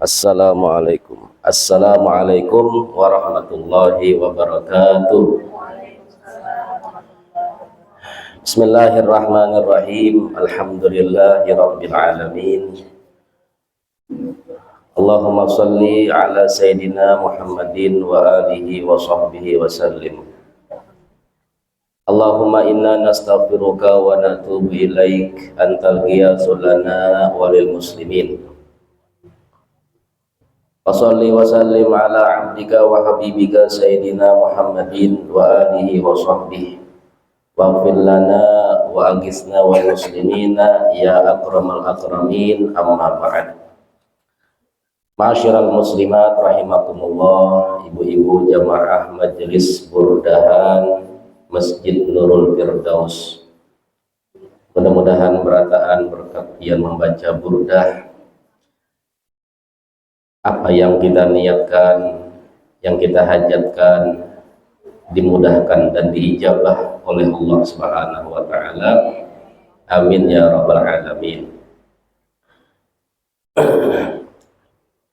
Assalamualaikum. Assalamualaikum warahmatullahi wabarakatuh. Bismillahirrahmanirrahim. Alhamdulillahirabbil alamin. Allahumma shalli ala sayyidina Muhammadin wa alihi wa sahbihi wa sallim. Allahumma inna nastaghfiruka wa natubu ilaik antal ghiyasul lana walil muslimin. Wassalli wa sallim ala abdika wa habibika sayyidina Muhammadin wa alihi wa sahbihi waghfir lana wa aghithna wal muslimina ya akramal akramin, amma ba'd. Ma'asyiral muslimat rahimakumullah, ibu-ibu jamaah majelis burdahan Masjid Nurul Firdaus, mudah-mudahan berataan berkat pian membaca burdah, apa yang kita niatkan, yang kita hajatkan dimudahkan dan diijabah oleh Allah Subhanahu wa taala. Amin ya rabbal alamin.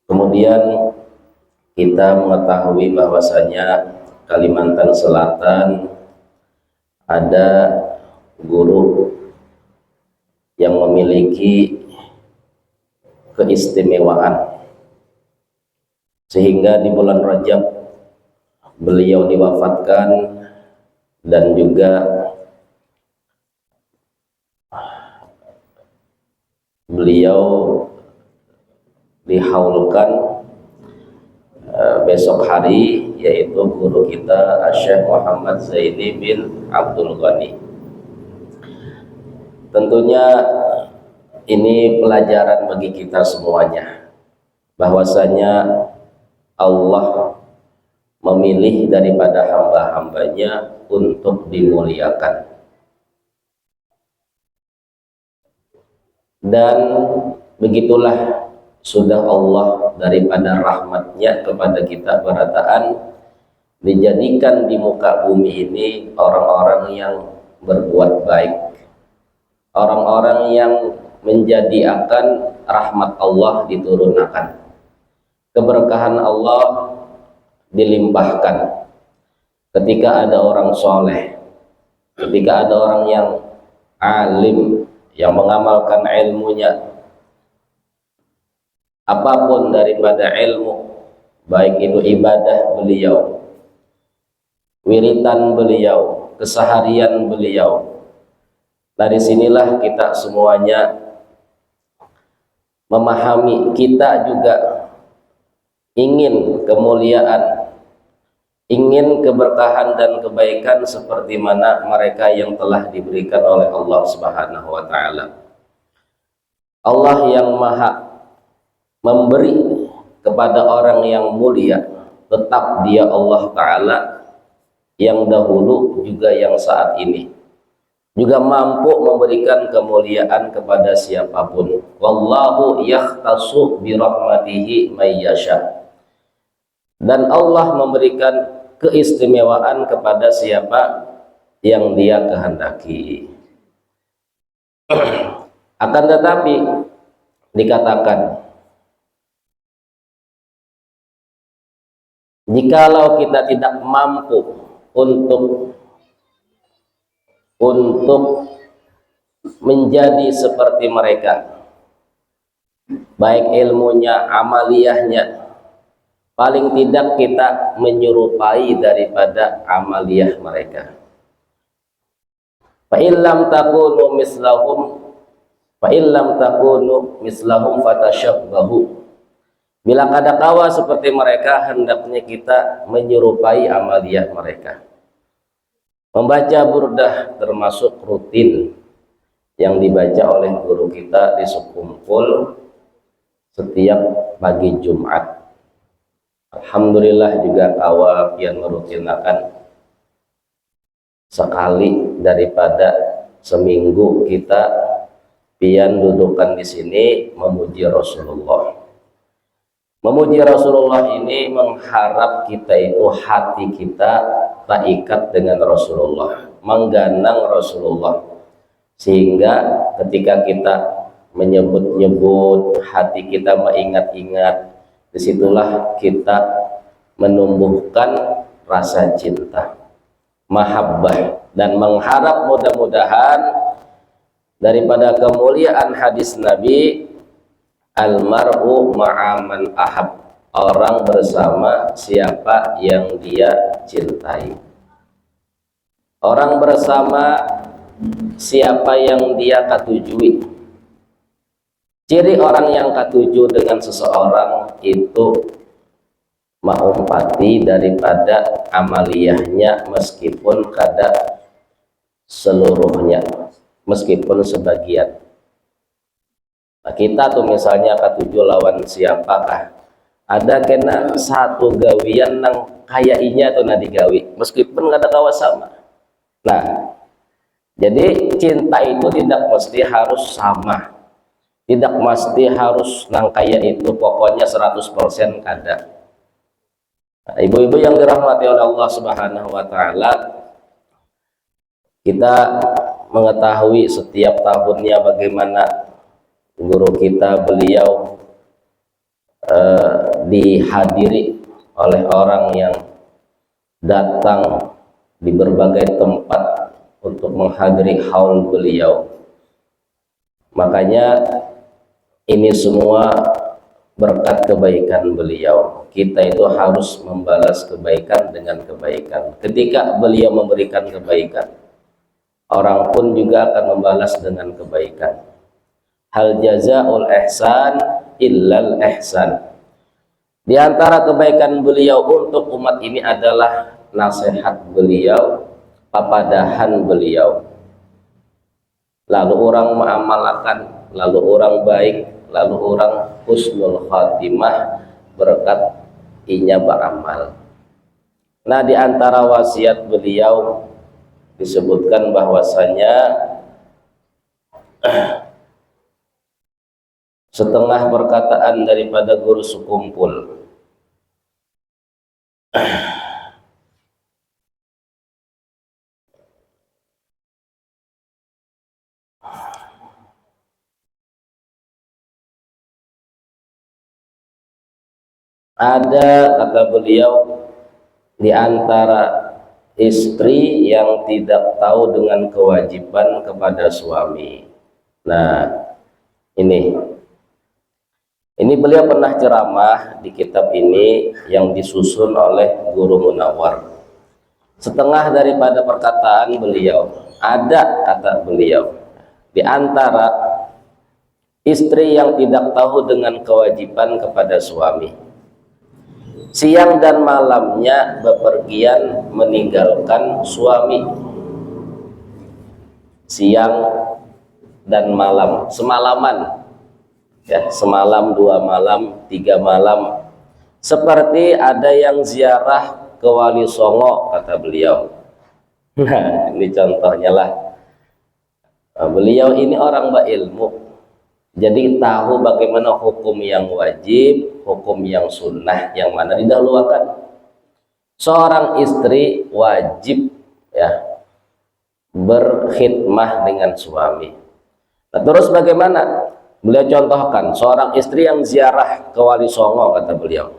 Kemudian kita mengetahui bahwasanya Kalimantan Selatan ada guru yang memiliki keistimewaan, sehingga di bulan Rajab beliau diwafatkan dan juga beliau dihaulkan besok hari, yaitu guru kita Syekh Muhammad Zaini bin Abdul Ghani. Tentunya ini pelajaran bagi kita semuanya, bahwasanya Allah memilih daripada hamba-hambanya untuk dimuliakan, dan begitulah sudah Allah daripada rahmatnya kepada kita berataan dijadikan di muka bumi ini orang-orang yang berbuat baik, orang-orang yang menjadi akan rahmat Allah diturunkan, keberkahan Allah dilimpahkan ketika ada orang soleh, ketika ada orang yang alim yang mengamalkan ilmunya. Apapun daripada ilmu, baik itu ibadah beliau, wiritan beliau, keseharian beliau, dari sinilah kita semuanya memahami kita juga ingin kemuliaan, ingin keberkahan dan kebaikan seperti mana mereka yang telah diberikan oleh Allah Subhanahu wa taala. Allah yang maha memberi kepada orang yang mulia, tetap dia Allah Ta'ala yang dahulu juga yang saat ini juga mampu memberikan kemuliaan kepada siapapun. Wallahu yakhtassu bi rahmatihi may yasha. Dan Allah memberikan keistimewaan kepada siapa yang dia kehendaki. Akan tetapi dikatakan, jikalau kita tidak mampu untuk menjadi seperti mereka, baik ilmunya, amaliyahnya, paling tidak kita menyerupai daripada amaliyah mereka. Fa illam takunu mislahum fatashabbahu. Bila kadakawa seperti mereka, hendaknya kita menyerupai amaliyah mereka. Membaca burdah termasuk rutin yang dibaca oleh guru kita di sekumpul setiap pagi Jumat. Alhamdulillah juga kawa pian merutinakan sekali daripada seminggu kita pian dudukan di sini memuji Rasulullah. Memuji Rasulullah ini mengharap kita itu hati kita terikat dengan Rasulullah, mengganang Rasulullah, sehingga ketika kita menyebut-nyebut, hati kita mengingat-ingat disitulah kita menumbuhkan rasa cinta, mahabbah, dan mengharap mudah-mudahan daripada kemuliaan hadis Nabi, almar'u ma'aman ahab, orang bersama siapa yang dia cintai, orang bersama siapa yang dia katujui. Ciri orang yang katuju dengan seseorang itu maumpati daripada amaliyahnya, meskipun kada seluruhnya, meskipun sebagian. Nah, kita tuh misalnya katuju lawan siapakah, ada kena satu gawian nang kaya inya tuh nadi gawi, meskipun kada kawa sama. Nah, jadi cinta itu tidak mesti harus sama, tidak mesti harus nang kaya itu pokoknya 100% kada. Nah, ibu-ibu yang dirahmati oleh Allah Subhanahu wa taala, kita mengetahui setiap tahunnya bagaimana guru kita beliau dihadiri oleh orang yang datang di berbagai tempat untuk menghadiri haul beliau. Makanya ini semua berkat kebaikan beliau. Kita itu harus membalas kebaikan dengan kebaikan. Ketika beliau memberikan kebaikan, orang pun juga akan membalas dengan kebaikan. Hal jazaul ihsan illal ihsan. Di antara kebaikan beliau untuk umat ini adalah nasihat beliau, papadahan beliau. Lalu orang mengamalkan, lalu orang baik, lalu orang husnul khatimah berkat inya beramal. Nah, di antara wasiat beliau disebutkan bahwasanya setengah perkataan daripada guru sekumpul ada, kata beliau, di antara istri yang tidak tahu dengan kewajiban kepada suami. Nah, ini beliau pernah ceramah di kitab ini yang disusun oleh Guru Munawar. Setengah daripada perkataan beliau, ada, kata beliau, di antara istri yang tidak tahu dengan kewajiban kepada suami, siang dan malamnya bepergian meninggalkan suami. Siang dan malam, semalaman ya, semalam, 2 malam, 3 malam, seperti ada yang ziarah ke Wali Songo, kata beliau. Nah, ini contohnya lah. Beliau ini orang berilmu, jadi tahu bagaimana hukum yang wajib, hukum yang sunnah, yang mana didahulukan. Seorang istri wajib ya berkhidmah dengan suami. Nah, terus bagaimana? Beliau contohkan seorang istri yang ziarah ke Wali Songo, kata beliau.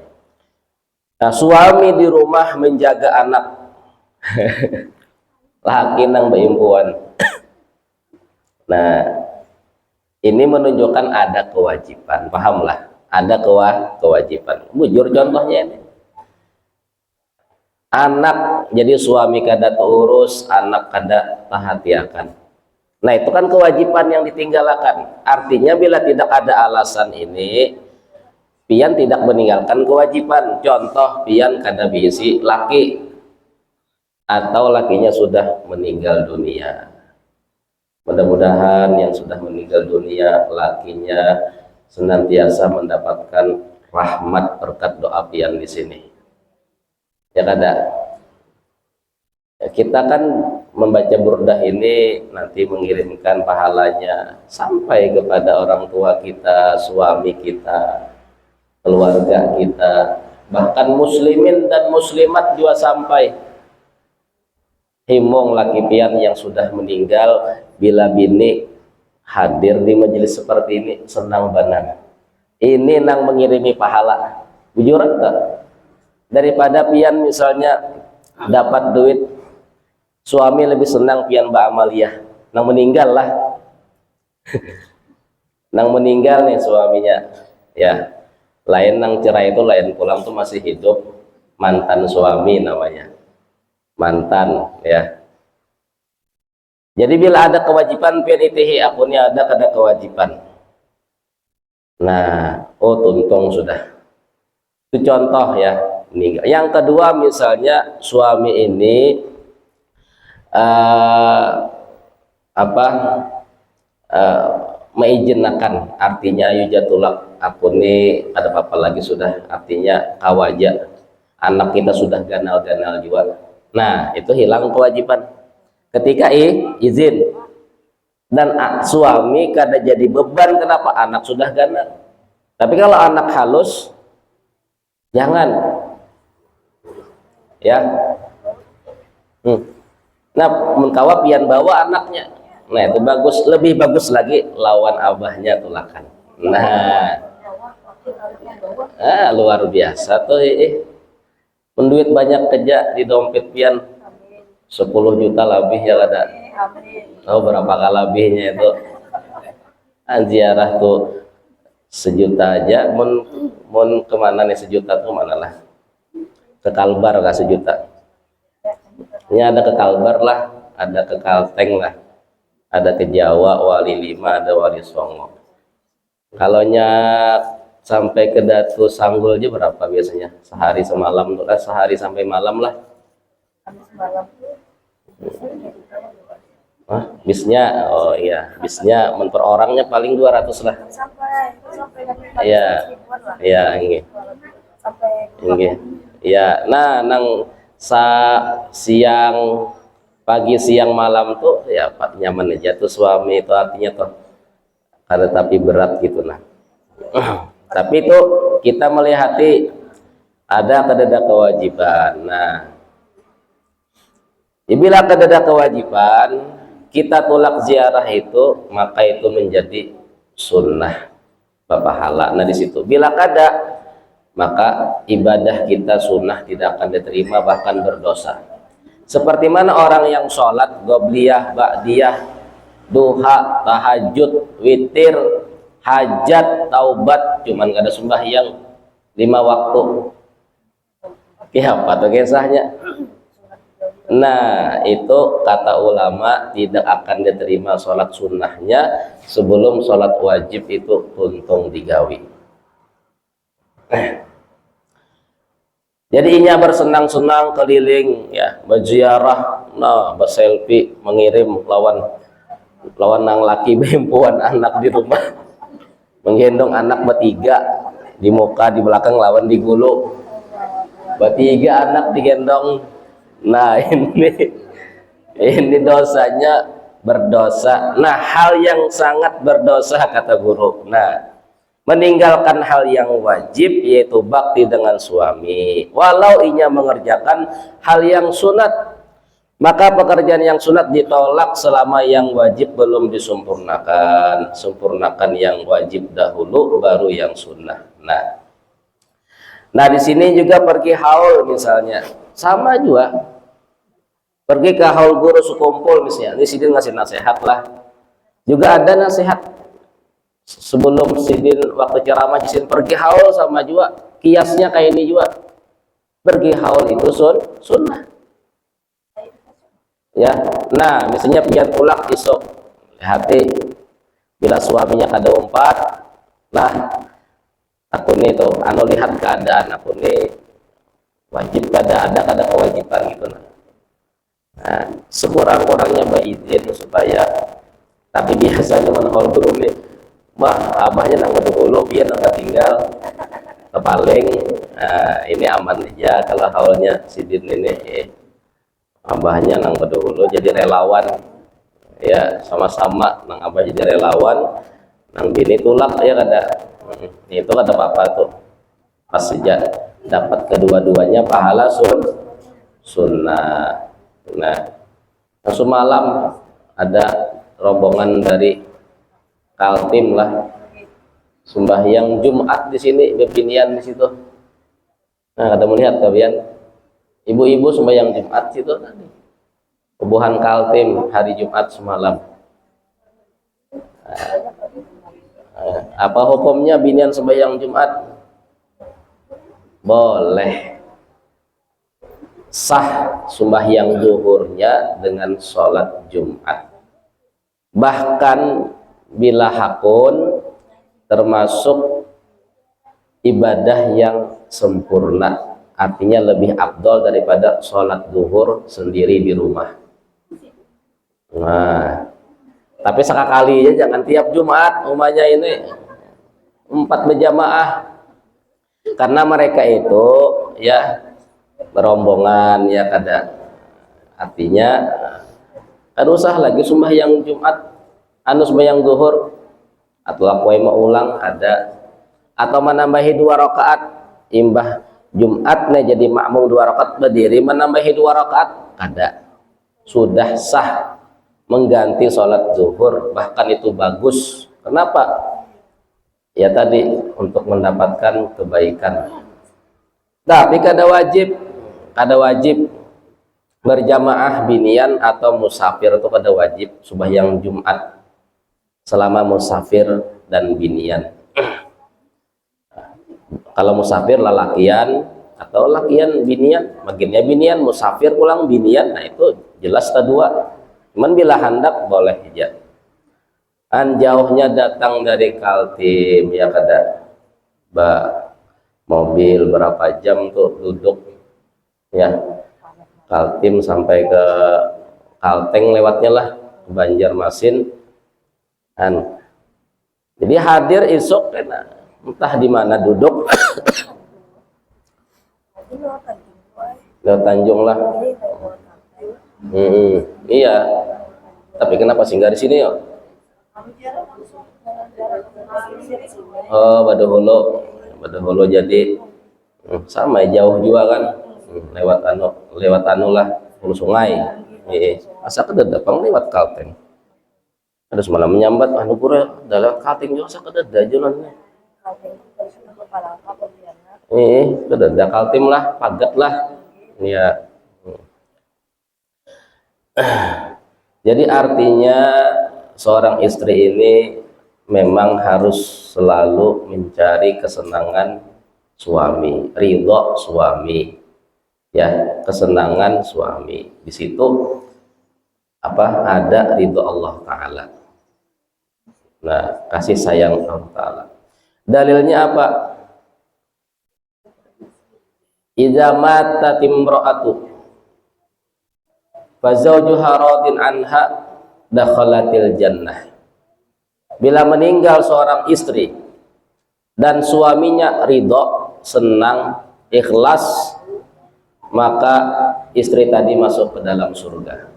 Nah, suami di rumah menjaga anak. Laki nang beimpuan. Nah, ini menunjukkan ada kewajiban, pahamlah, ada kewajiban. Bujur contohnya ini. Anak, jadi suami kada terurus, anak kada tahatiakan. Nah, itu kan kewajiban yang ditinggalkan. Artinya bila tidak ada alasan ini, pian tidak meninggalkan kewajiban. Contoh, pian kada bisi laki, atau lakinya sudah meninggal dunia. Mudah-mudahan yang sudah meninggal dunia, lakinya senantiasa mendapatkan rahmat berkat doa pian di sini. Ya kada. Kita kan membaca burdah ini nanti mengirimkan pahalanya sampai kepada orang tua kita, suami kita, keluarga kita, bahkan muslimin dan muslimat juga sampai. Himong laki pian yang sudah meninggal, bila bini hadir di majelis seperti ini senang benar. Ini nang mengirimi pahala. Bujuran enggak? Daripada pian misalnya dapat duit, suami lebih senang pian Mbak Amalia nang meninggal lah. Nang meninggal nih suaminya ya, lain nang cerai itu lain, pulang tuh masih hidup, mantan suami namanya, mantan ya. Jadi bila ada kewajiban pian itihi, akunnya ada kewajiban. Nah, oh tuntung sudah. Itu contoh ya, meninggal. Yang kedua misalnya suami ini apa meizinkan, artinya ayu jatulak akuni ada apa lagi sudah, artinya kawaja, anak kita sudah ganal-ganal juga. Nah, itu hilang kewajiban ketika izin. Dan suami kada jadi beban, kenapa? Anak sudah ganal. Tapi kalau anak halus jangan ya. Nah, mengkawap pian bawa anaknya, nah itu bagus, lebih bagus lagi lawan abahnya tulakan. Nah, luar biasa tuh menduit banyak kerja di dompet pian 10 juta lebih ya ada. Oh, berapa kali lebihnya itu? Ziarah tuh 1 juta aja, mun kemana nih 1 juta tuh mana lah? Ke Kalbar kah 1 juta? Ini ada ke Kalbar lah, ada ke Kalteng lah, ada ke Jawa, Wali 5, ada Wali Songo. Kalau sampai ke Datu Sanggul aja berapa biasanya? Sehari semalam tuh lah, sehari sampai malam lah. Bisnya, oh iya, bisnya per orangnya paling 200 lah. Iya, iya, ini. Iya, nah nang siang, pagi, siang, malam tuh ya Pak nyaman aja tuh suami itu, artinya tuh karena tapi berat gitu nah. Tapi itu kita melihati ada kewajiban. Nah, bila ada kewajiban kita tolak ziarah itu, maka itu menjadi sunnah pahala. Nah di situ bila kada, maka ibadah kita sunnah tidak akan diterima, bahkan berdosa. Seperti mana orang yang sholat qobliyah, ba'diyah, duha, tahajud, witir, hajat, taubat, cuman kada sembahyang 5 waktu. Apa tuh kisahnya? Nah, itu kata ulama tidak akan diterima sholat sunnahnya sebelum sholat wajib itu tuntung digawi. Jadi inya bersenang-senang keliling ya, berziarah, nah berselfie, mengirim lawan nang laki perempuan anak di rumah, menggendong anak bertiga di muka, di belakang lawan di gulu, bertiga anak digendong. Nah ini dosanya berdosa. Nah, hal yang sangat berdosa kata guru. Nah, meninggalkan hal yang wajib yaitu bakti dengan suami, walau inya mengerjakan hal yang sunat, maka pekerjaan yang sunat ditolak selama yang wajib belum disempurnakan. Sempurnakan yang wajib dahulu baru yang sunnah. Nah di sini juga pergi haul misalnya, sama juga. Pergi ke haul guru sekumpul misalnya, ini sidin ngasih nasihat lah. Juga ada nasihat sebelum sidin waktu ceramah, sidin pergi haul sama juga. Kiasnya kayak ini juga. Pergi haul itu sunnah. Ya, nah misalnya pian pulang isok, hati bila suaminya kada umpat, nah aku nih tuh anu lihat keadaan aku nih wajib kada kewajiban gitu nah. Nah, sekurang-kurangnya izin supaya, tapi biasanya menolak dulu nih, abahnya nang dulu biar nang tinggal kepaling. Nah, ini aman aja kalau haulnya sidin ini abahnya nang dulu jadi relawan ya, sama-sama nang abah jadi relawan, nang bini tulak ya kada. Itu kada apa-apa tuh, pas saja dapat kedua-duanya pahala sunnah. Nah, semalam ada rombongan dari Kaltim lah sembahyang Jumat di sini, bepinian di situ. Nah, ada melihat kalian ibu-ibu sembahyang Jumat itu tadi. Kebuhan Kaltim hari Jumat semalam. Apa hukumnya binian sembahyang Jumat? Boleh. Sah sembahyang zuhurnya dengan sholat Jumat. Bahkan bila hakun termasuk ibadah yang sempurna, artinya lebih afdol daripada sholat zuhur sendiri di rumah. Nah, tapi sekali ya, jangan tiap Jumat umpamanya ini 4 berjamaah, karena mereka itu ya berombongan ya kada, artinya kada usah lagi sembahyang Jumat anu sembahyang zuhur atau aku mau ulang ada, atau menambahi 2 rakaat imbah Jumatnya jadi makmum 2 rakaat berdiri menambahi 2 rakaat kada, sudah sah mengganti sholat zuhur, bahkan itu bagus. Kenapa? Ya tadi untuk mendapatkan kebaikan. Tapi kada wajib berjamaah binian atau musafir, itu kada wajib sembahyang Jumat selama musafir dan binian. Kalau musafir lalakian atau lakian binian, bagiannya binian, musafir pulang binian, nah itu jelas kedua. Cuman bila hendak boleh aja. Jauhnya datang dari Kaltim ya kada, mobil berapa jam tuh duduk ya, Kaltim sampai ke Kalteng lewatnya lah, ke Banjarmasin. Jadi hadir isuk entah di mana duduk. Lewat Tanjung lah. Iya. Tapi kenapa singgah di sini ya? Oh, Badaholo jadi sama jauh juga kan. Lewat anu lah, hulu sungai. Asa kededa pang lewat Kalteng. Ada semalam menyambat anu pura dalam Kalteng juga asa kededa jalannya. Kededa Kaltim lah, pagat lah. Ya. Jadi artinya seorang istri ini memang harus selalu mencari kesenangan suami, ridho suami, ya, kesenangan suami. Di situ ada ridho Allah Ta'ala. Nah, kasih sayang Allah Ta'ala. Dalilnya apa? Idza matat imra'atu fa zawjuha radin anha dakhalatil jannah. Bila meninggal seorang istri dan suaminya ridho, senang, ikhlas, maka istri tadi masuk ke dalam surga.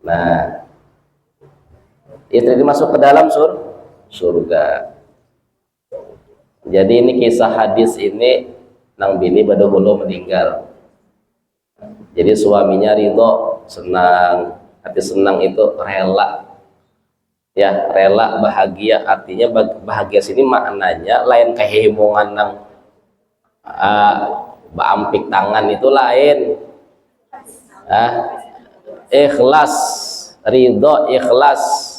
Nah, istri masuk ke dalam surga. Jadi ini kisah hadis ini nang bini badahulu meninggal. Jadi suaminya ridho, senang. Hati senang itu rela. Ya, rela, bahagia. Artinya bahagia sini maknanya lain kehimungan nang baampik tangan itu lain. Ikhlas, ridho, ikhlas.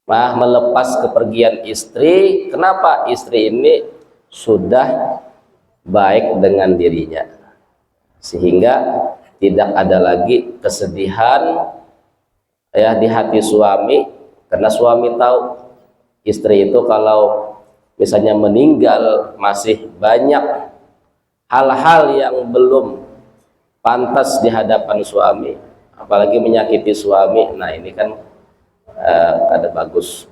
Melepas kepergian istri. Kenapa? Istri ini sudah baik dengan dirinya, sehingga tidak ada lagi kesedihan ya di hati suami, karena suami tahu istri itu kalau misalnya meninggal masih banyak hal-hal yang belum pantas di hadapan suami, apalagi menyakiti suami. Nah ini kan kada bagus.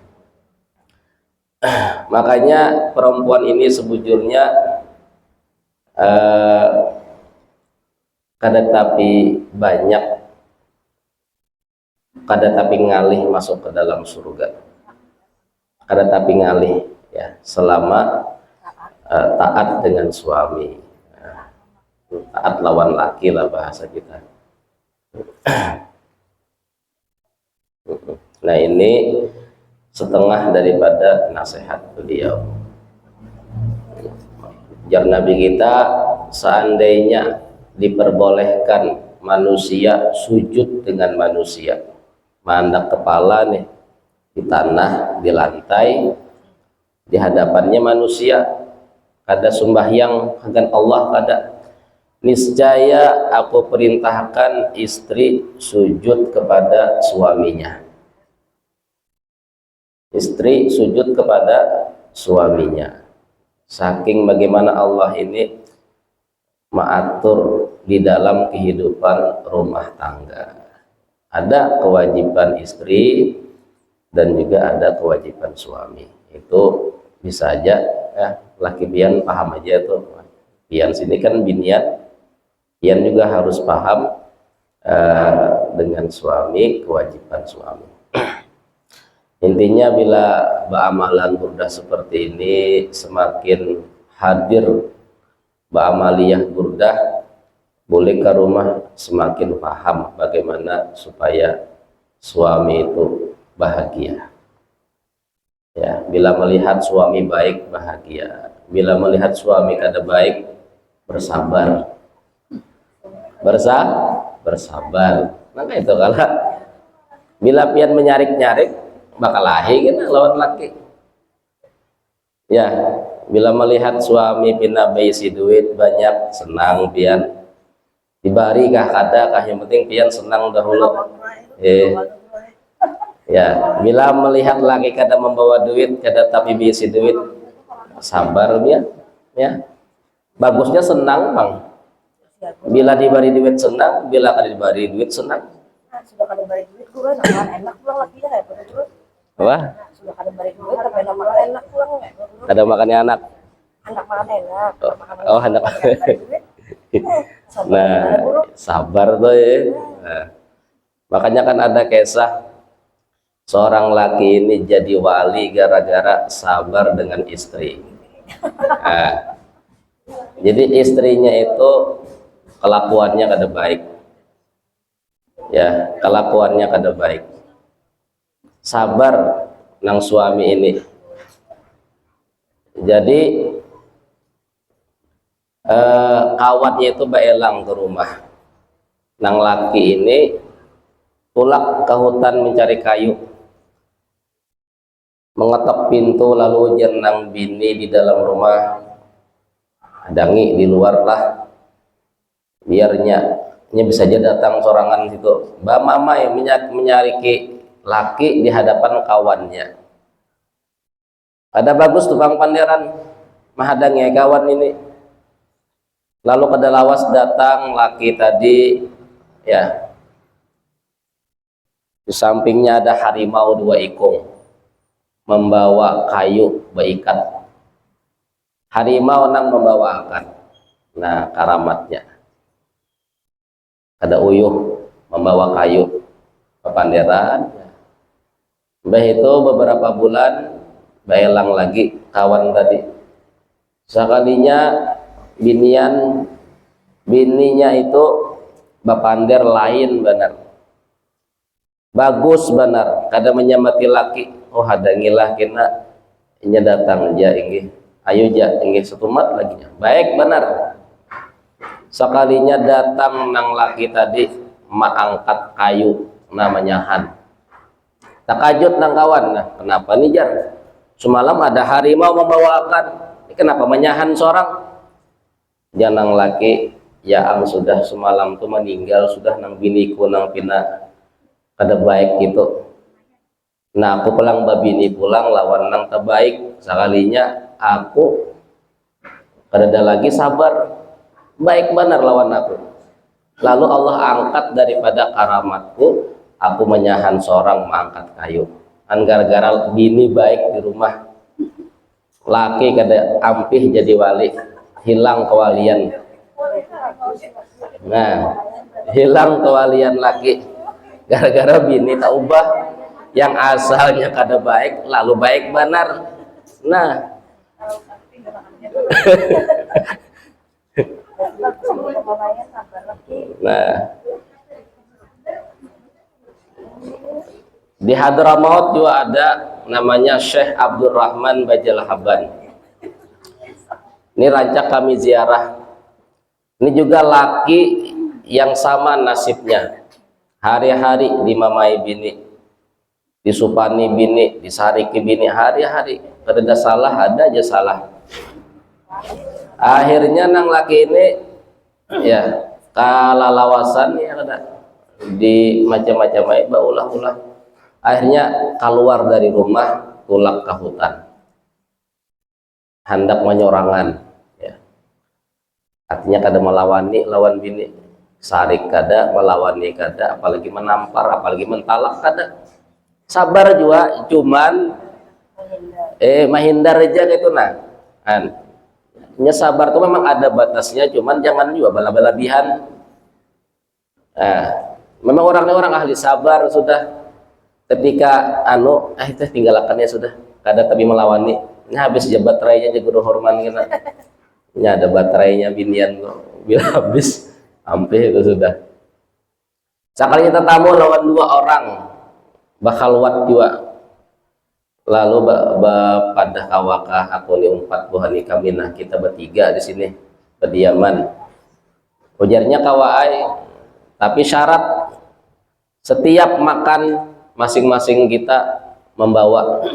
Makanya perempuan ini sebujurnya kada tapi ngalih masuk ke dalam surga, kada tapi ngalih ya selama taat dengan suami, taat lawan laki lah bahasa kita. Nah ini setengah daripada nasihat beliau. Jar Nabi kita, seandainya diperbolehkan manusia sujud dengan manusia, mandang kepala nih di tanah, di lantai, di hadapannya manusia, kada sembahyang akan Allah, kada, niscaya aku perintahkan istri sujud kepada suaminya. Istri sujud kepada suaminya. Saking bagaimana Allah ini mengatur di dalam kehidupan rumah tangga. Ada kewajiban istri dan juga ada kewajiban suami. Itu bisa aja ya, laki pian paham aja tuh. Pian sini kan binian, pian juga harus paham dengan suami, kewajiban suami. Intinya bila ba'amalan burdah seperti ini, semakin hadir ba'amaliyah burdah, boleh ke rumah semakin paham bagaimana supaya suami itu bahagia. Ya, bila melihat suami baik, bahagia. Bila melihat suami kada baik, bersabar. Bersabar. Maka itu kalau bila pian menyarik-nyarik bakal lahir kan lawan laki. Ya, bila melihat suami pina baisi duit banyak, senang pian. Dibari kah kada kah, yang penting pian senang dahulu. Ya, bila melihat laki kada membawa duit, kada tapi baisi duit, sabar pian. Ya. Bagusnya senang, Bang. Bila dibari duit senang, bila kada dibari duit senang. Sudah kada bari duit gua enak pulang lagi ya terus. Wah, Sudah kada bari duit tapi makan enak pulang ya. ada makannya anak. Anak makan enak. Oh, anak. Nah, sabar tuh ya. Nah, makanya kan ada kisah seorang laki ini jadi wali gara-gara sabar dengan istri. Nah, jadi istrinya itu kelakuannya kada baik. Ya, kelakuannya kada baik. Sabar nang suami ini. Jadi kawannya itu baelang ke rumah. Nang laki ini pulak ke hutan mencari kayu. Mengetok pintu lalu jenang bini di dalam rumah. Adangi di luar lah. Biarnya bisa aja datang sorangan situ. Mbak mama yang menyariki laki di hadapan kawannya. Ada bagus tuh Bang Panderan mahadangnya kawan ini. Lalu kada lawas datang laki tadi ya. Di sampingnya ada harimau 2 ekor membawa kayu beikat. Harimau nang membawakan. Nah, karamatnya. Ada uyuh membawa kayu ke Panderan. Mbah itu beberapa bulan baelang lagi kawan tadi. Sekalinya bininya itu bapander lain benar. Bagus benar, kada menyamati laki. Oh hadangilah kena inya datang aja inggih. Ayo ja inggih setumat lagi. Baik benar. Sekalinya datang nang laki tadi mak angkat kayu namanya Han. Takajut nang kawan, nah kenapa nih Jar? Semalam ada harimau membawakan, ini kenapa menyahan seorang? Janang laki, ya ang sudah semalam tuh meninggal, sudah nang biniku nang pina kada baik gitu. Nah aku pulang babini pulang lawan nang terbaik, sekalinya aku kada ada lagi sabar, baik benar lawan aku. Lalu Allah angkat daripada karamatku. Aku menyahan seorang mengangkat kayu. Gara-gara bini baik di rumah. Laki kada ampih jadi wali. Hilang kewalian. Nah, hilang kewalian laki. Gara-gara bini tak ubah. Yang asalnya kada baik, lalu baik benar. Nah. Nah. Di Hadramaut juga ada namanya Syekh Abdurrahman Bajal Haban. Ini rancak kami ziarah Ini juga laki yang sama nasibnya, hari-hari dimamai bini, disupani bini, disariki bini, hari-hari ada salah, ada aja salah. Akhirnya nang laki ini ya kalalawasan ya ada di macam-macam baulah-ulah, akhirnya keluar dari rumah tulak ke hutan hendak menyorangan ya. Artinya kada melawani lawan bini, sarik kada, melawani kada, apalagi menampar, apalagi mentalak kada. Sabar juga, cuman menghindar aja gitu nah. Nya sabar tuh memang ada batasnya, cuman jangan juga bala-balabihan. Memang orangnya orang ahli sabar sudah. Ketika itu tinggalakannya sudah, kada tapi melawani. Ini habis jabat baterainya aja guru horman kena. Ini ada baterainya binian kok. Bila habis hampir itu sudah. Sekali kita tamu lawan 2 orang bakhalwat juga. Lalu pada kawakah aku ni 4 buhani kami, nah kita bertiga di sini berdiaman. Ujarnya kawaai, tapi syarat setiap makan masing-masing kita membawa.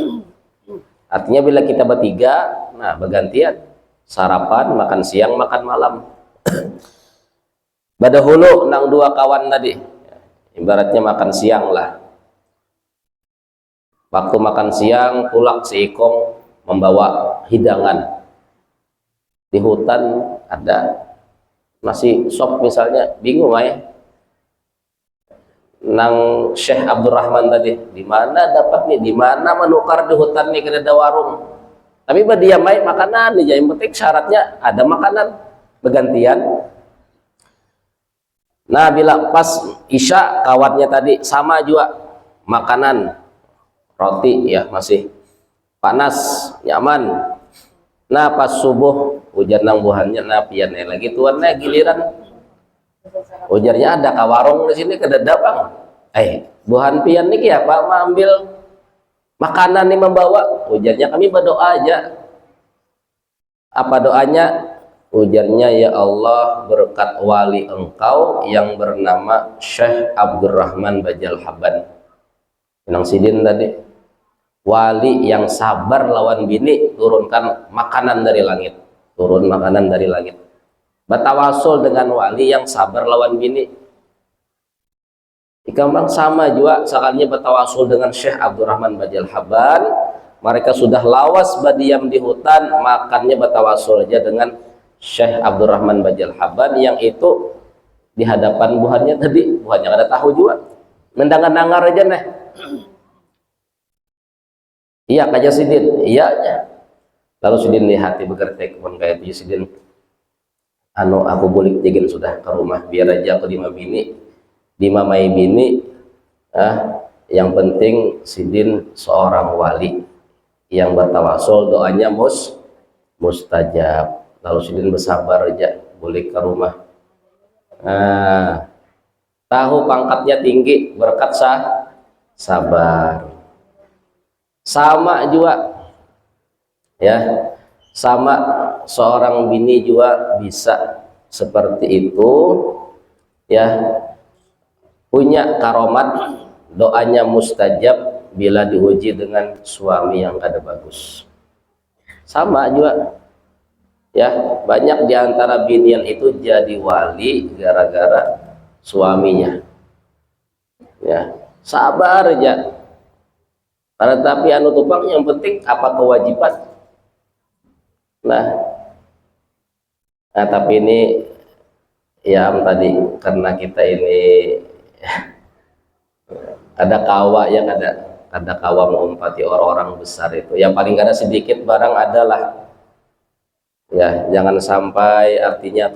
Artinya bila kita bertiga, nah bergantian sarapan, makan siang, makan malam. Badahulu nang 2 kawan tadi, ibaratnya makan siang lah. Waktu makan siang, tulak si Ikong membawa hidangan. Di hutan ada nasi sop misalnya, bingung ya. Nang Syekh Abdurrahman tadi, di mana dapat nih, di mana menukar di hutan nih, kada ada warung. Tapi dia main makanan nih, yang penting syaratnya ada makanan bergantian. Nah, bila pas Isya kawannya tadi sama juga makanan. Roti ya masih panas nyaman. Nah pas subuh hujan nang buhannya, nah pian lagi tuannya giliran ujarnya ada ka warung di sini kedada bang. Buhan pian nih ya pak ambil makanan nih membawa. Ujarnya kami berdoa aja. Apa doanya? Ujarnya, ya Allah berkat wali engkau yang bernama Syekh Abdurrahman Bajal Haban. Nang sidin tadi. Wali yang sabar lawan bini, turunkan makanan dari langit. Turun makanan dari langit. Batawasul dengan wali yang sabar lawan bini. Ikambang sama juga sekalinya batawasul dengan Syekh Abdurrahman Bajal Haban. Mereka sudah lawas badiam di hutan, makannya batawasul aja dengan Syekh Abdurrahman Bajal Haban yang itu di hadapan buhannya tadi. Buhannya ada tahu juga. Mendangar-dangar aja nih. Iya kaja sidin, iya aja. Lalu sidin di hati bergerak pun kayak itu sidin. Aku boleh jagain sudah ke rumah, biar aja aku dimamai bini. Yang penting sidin seorang wali yang bertawasul, doanya mustajab. Lalu sidin bersabar aja, boleh ke rumah. Tahu pangkatnya tinggi, berkat sabar. Sama juga ya, sama seorang bini juga bisa seperti itu ya, punya karomat, doanya mustajab bila diuji dengan suami yang kada bagus. Sama juga ya, banyak diantara binian itu jadi wali gara-gara suaminya ya, sabar aja. Tapi tupang yang penting apa kewajiban. Nah tapi ini ya tadi karena kita ini ada kawa ya, ada kawa mengumpati orang-orang besar itu. Yang paling kada sedikit barang adalah ya, jangan sampai artinya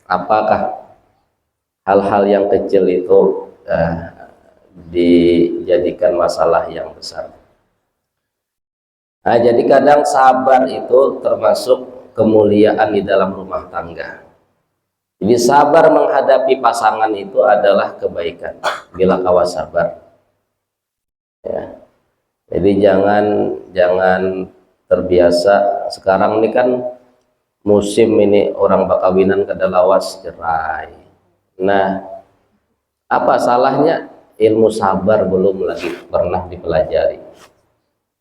apakah hal-hal yang kecil itu dijadikan masalah yang besar. Nah, jadi kadang sabar itu termasuk kemuliaan di dalam rumah tangga. Jadi sabar menghadapi pasangan itu adalah kebaikan bila kawa sabar. Ya. Jadi jangan terbiasa. Sekarang ini kan musim ini orang bakawinan kada lawas cerai. Nah, apa salahnya ilmu sabar belum lagi pernah dipelajari.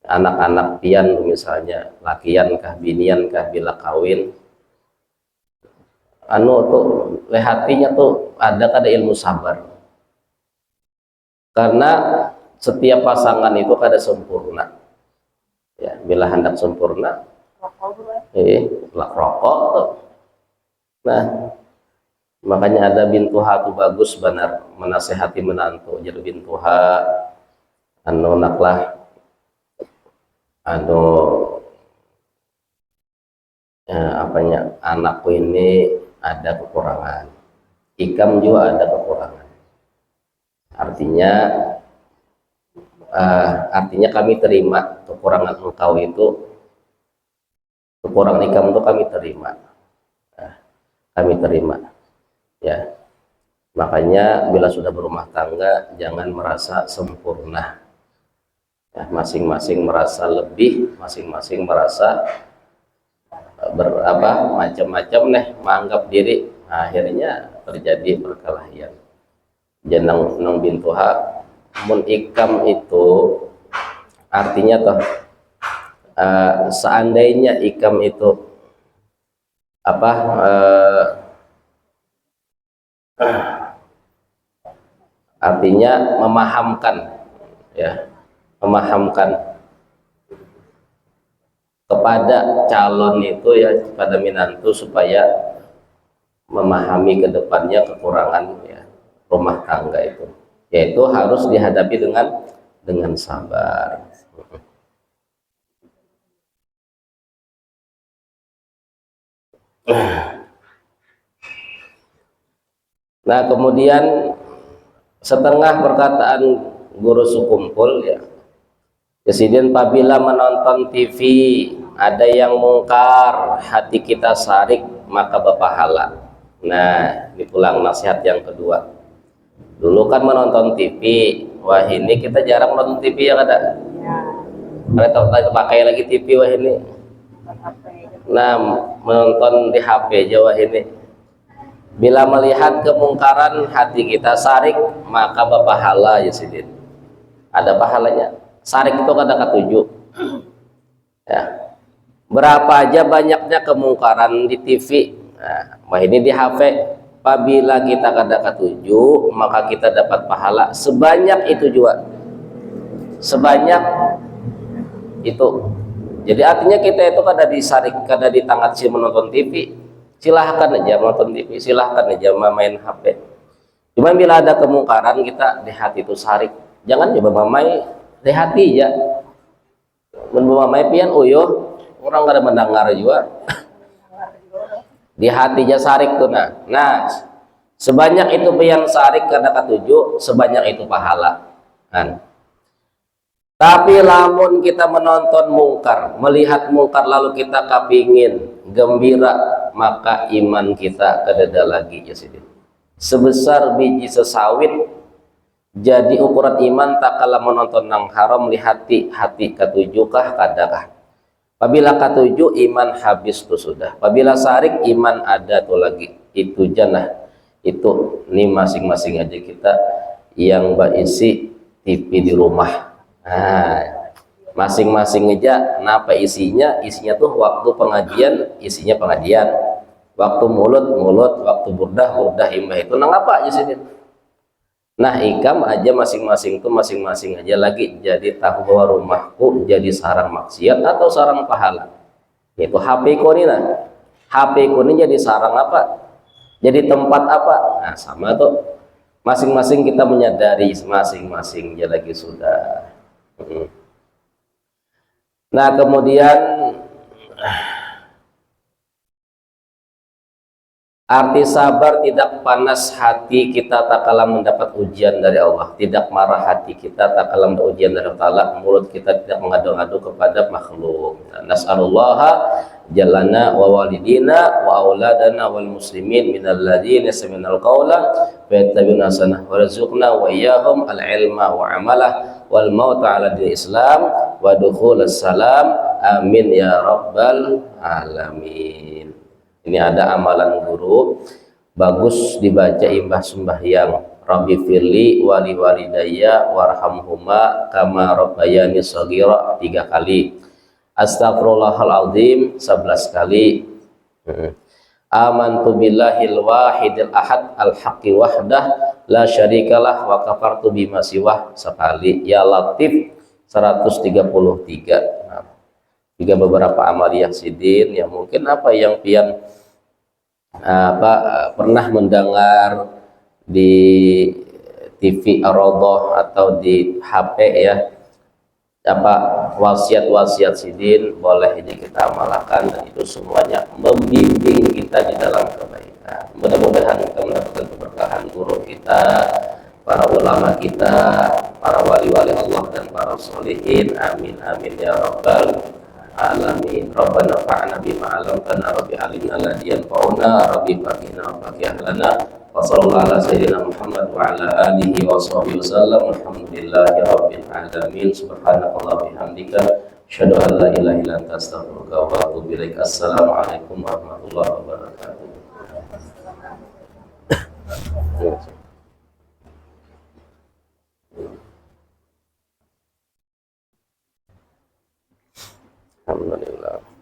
Anak-anak pian misalnya, lakian kah binian kah bila kawin, anu tuh lehatinya tuh ada kada ilmu sabar. Karena setiap pasangan itu kada sempurna. Ya, bila hendak sempurna, rokok tuh. Nah, makanya ada bintuha tuh bagus benar menasehati menantu. Jadi bintuha anu naklah anu apanya, anakku ini ada kekurangan, ikam juga ada kekurangan. Artinya kami terima kekurangan engkau itu, kekurangan ikam itu kami terima. Kami terima, ya. Makanya bila sudah berumah tangga jangan merasa sempurna, ya, masing-masing merasa lebih, masing-masing merasa macam-macam menganggap diri, akhirnya terjadi perkelahian. Jenang nang bintuha mun ikam itu artinya toh seandainya ikam itu artinya memahamkan, ya, memahamkan kepada calon itu, ya, pada minantu supaya memahami ke depannya kekurangan, ya, rumah tangga itu, yaitu harus dihadapi dengan sabar. Nah, kemudian setengah perkataan guru sukumpul, ya, Presiden apabila menonton TV ada yang mungkar, hati kita sarik, maka berpahala. Nah, dipulang nasihat yang kedua. Dulu kan menonton TV, wah ini kita jarang menonton TV, ya kada? Kada pakai lagi TV, wah ini. Nah, menonton di HP aja, wah ini. Bila melihat kemungkaran, hati kita sarik, maka berpahala, ya Sidin. Ada pahalanya. Sarik itu kada ketujuh, ya. Berapa aja banyaknya kemungkaran di TV, nah ini di HP. Apabila kita kada ketujuh, maka kita dapat pahala sebanyak itu juga, sebanyak itu. Jadi artinya kita itu kada disarik, kada ditangat si menonton TV. Silahkan aja menonton TV, silahkan aja main HP. Cuma bila ada kemungkaran, kita di hati itu sarik. Jangan coba mamai di hati ya, membawa pian uyuh orang kada mendengar juga. Di hatinya sarik tuh, nah sebanyak itu pian sarik kada ketujuh, sebanyak itu pahala kan. Tapi lamun kita menonton mungkar, melihat mungkar lalu kita kapingin gembira, maka iman kita kededa lagi, ya Sidin. Sebesar biji sesawit, jadi ukuran iman tak kalah menonton nang haram lihati hati ketujuhkah kadakah. Apabila ketujuh iman habis tuh sudah. Apabila sarik iman ada tuh lagi. Itu janah. Itu nih masing-masing aja kita yang berisi TV di rumah. Nah, masing-masing aja napa isinya? Isinya tuh waktu pengajian, isinya pengajian. Waktu mulut, waktu burdah imbah itu nang apa aja sini. Nah, ikam aja masing-masing tuh masing-masing aja lagi jadi tahu bahwa rumahku jadi sarang maksiat atau sarang pahala. Itu HP ku nih, nah. HP ku ini jadi sarang apa? Jadi tempat apa? Nah, sama tuh. Masing-masing kita menyadari masing-masing aja lagi sudah. Nah, kemudian arti sabar tidak panas hati kita tak kalah mendapat ujian dari Allah, tidak marah hati kita tak kalah mendapat ujian dari Allah, mulut kita tidak mengadu-adu kepada makhluk. Nas'alullaha jalana wa walidina wa auladana wal muslimin minal ladzina sami'nal qawla wa yattabi'una sanah warzuqna wa iyyahum al ilma wa amalah wal mauta ala dinil Islam wa dukhulus salam, amin ya rabbal alamin. Ini ada amalan guru, bagus dibaca imbah sembahyang. Rabbi firli wali walidayya warhamhuma kama rabbayani shaghira 3 kali. Astagfirullahaladzim 11 kali. Amantu billahil wahidil ahad al haqqi wahdah la syarikalah wa kafartu bima siwah sekali. Ya Latif 133. Nah, juga beberapa amaliyah sidin yang mungkin yang pian pernah mendengar di TV Ar-Raudhah atau di HP ya, wasiat-wasiat sidin boleh ini kita amalkan, dan itu semuanya membimbing kita di dalam kebaikan. Mudah-mudahan kita mendapatkan keberkahan guru kita, para ulama kita, para wali-wali Allah dan para sholihin. Amin amin ya rabbal alamin. Rabbana fa'na bima 'allamtana rabbi alimna alladhi yanfa'una rabbi faqihna wa faqih lana wa sallallahu ala sayyidina Muhammad wa ala alihi wa sahbihi wasallam. Alhamdulillahi rabbil alamin. Subhanakallah bihamdika asyhadu an la ilaha illa anta astaghfiruka wa atubu ilaik. Assalamualaikum warahmatullahi wabarakatuh. Alhamdulillah.